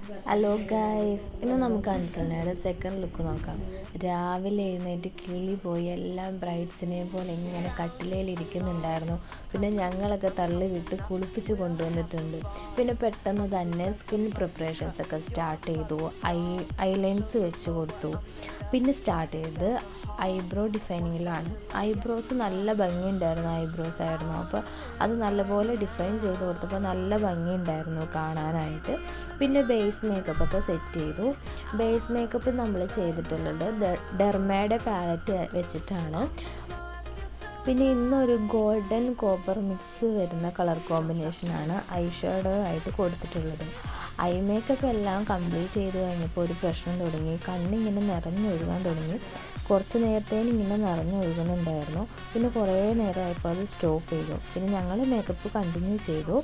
Hello guys, ഇന്ന് നമുക്ക് അൻസലിനയുടെ second look നോക്കാം. രാവിലെ എഴുന്നേറ്റ് കിളി പോയി എല്ലാം ബ്രൈഡ്സിനെ പോലെ ഇങ്ങനെ കട്ടിലയിൽ ഇരിക്കുന്നുണ്ടായിരുന്നു. പിന്നെ ഞങ്ങളൊക്കെ തള്ളി വിട്ട് കുളിപ്പിച്ച് കൊണ്ടുവന്നിട്ടുണ്ട്. പിന്നെ പെട്ടെന്ന് തന്നെ സ്കിൻ പ്രിപ്പറേഷൻസ് ഒക്കെ സ്റ്റാർട്ട് ചെയ്തു. ഐലൈൻസ് വെച്ച് കൊടുത്തു. പിന്നെ സ്റ്റാർട്ട് ചെയ്ത് ഐബ്രോ ഡിഫൈനിങ്ങിലാണ്. ഐബ്രോസ് നല്ല ഭംഗിയുണ്ടായിരുന്നു. ഐബ്രോസ് ആയിരുന്നു, അപ്പോൾ അത് നല്ലപോലെ ഡിഫൈൻ ചെയ്ത് കൊടുത്തപ്പോൾ നല്ല ഭംഗിയുണ്ടായിരുന്നു കാണാനായിട്ട്. പിന്നെ ബേസ് മേക്കപ്പ് ഒക്കെ സെറ്റ് ചെയ്തു. ബേസ് മേക്കപ്പ് നമ്മൾ ചെയ്തിട്ടുള്ളത് ഡെർമയുടെ പാലറ്റ് വെച്ചിട്ടാണ്. പിന്നെ ഇന്നൊരു ഗോൾഡൻ കോപ്പർ മിക്സ് വരുന്ന കളർ കോമ്പിനേഷനാണ് ഐ ഷാഡോ ആയിട്ട് കൊടുത്തിട്ടുള്ളത്. ഐ മേക്കപ്പ് എല്ലാം കംപ്ലീറ്റ് ചെയ്ത് കഴിഞ്ഞപ്പോൾ ഒരു പ്രശ്നം തുടങ്ങി. കണ്ണിങ്ങനെ നിറഞ്ഞൊഴുകാൻ തുടങ്ങി. കുറച്ച് നേരത്തേന് ഇങ്ങനെ നിറഞ്ഞൊഴുകുന്നുണ്ടായിരുന്നു. പിന്നെ കുറേ നേരമായപ്പോൾ അത് സ്റ്റോപ്പ് ചെയ്തു. പിന്നെ ഞങ്ങൾ മേക്കപ്പ് കണ്ടിന്യൂ ചെയ്തു.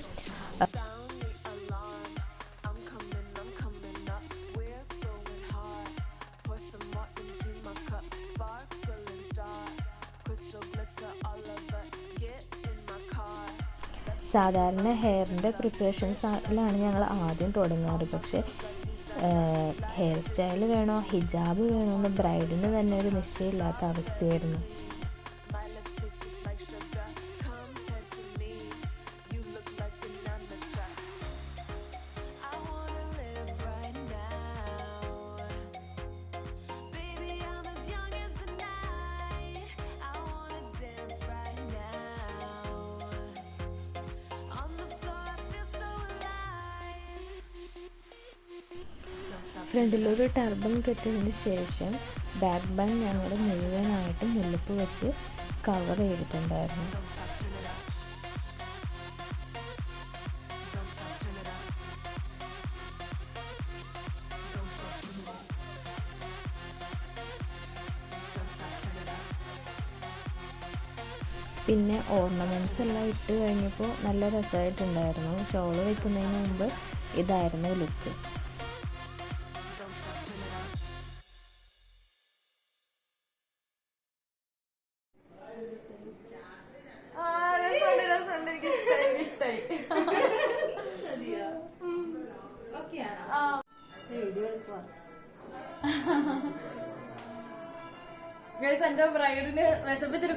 സാധാരണ ഹെയറിൻ്റെ പ്രിപ്പറേഷൻസിലാണ് ഞങ്ങൾ ആദ്യം തുടങ്ങാറ്. പക്ഷേ ഹെയർ സ്റ്റൈൽ വേണോ ഹിജാബ് വേണോ എന്ന് ബ്രൈഡിന് തന്നെ ഒരു നിശ്ചയമില്ലാത്ത അവസ്ഥയായിരുന്നു. ഫ്രണ്ടിലൊരു ടർബൻ കെട്ടിയതിന് ശേഷം ബാക്ക് ബൺ ഞങ്ങൾ മുഴുവനായിട്ട് മുല്ലപ്പ് വെച്ച് കവർ ചെയ്തിട്ടുണ്ടായിരുന്നു. പിന്നെ ഓർണമെൻറ്റ്സ് എല്ലാം ഇട്ട് കഴിഞ്ഞപ്പോൾ നല്ല രസമായിട്ടുണ്ടായിരുന്നു. ഷോള് വയ്ക്കുന്നതിന് മുമ്പ് ഇതായിരുന്നു ലുക്ക്. എന്റെ ബ്രൈഡിന് വിശപ്പിച്ചിട്ട്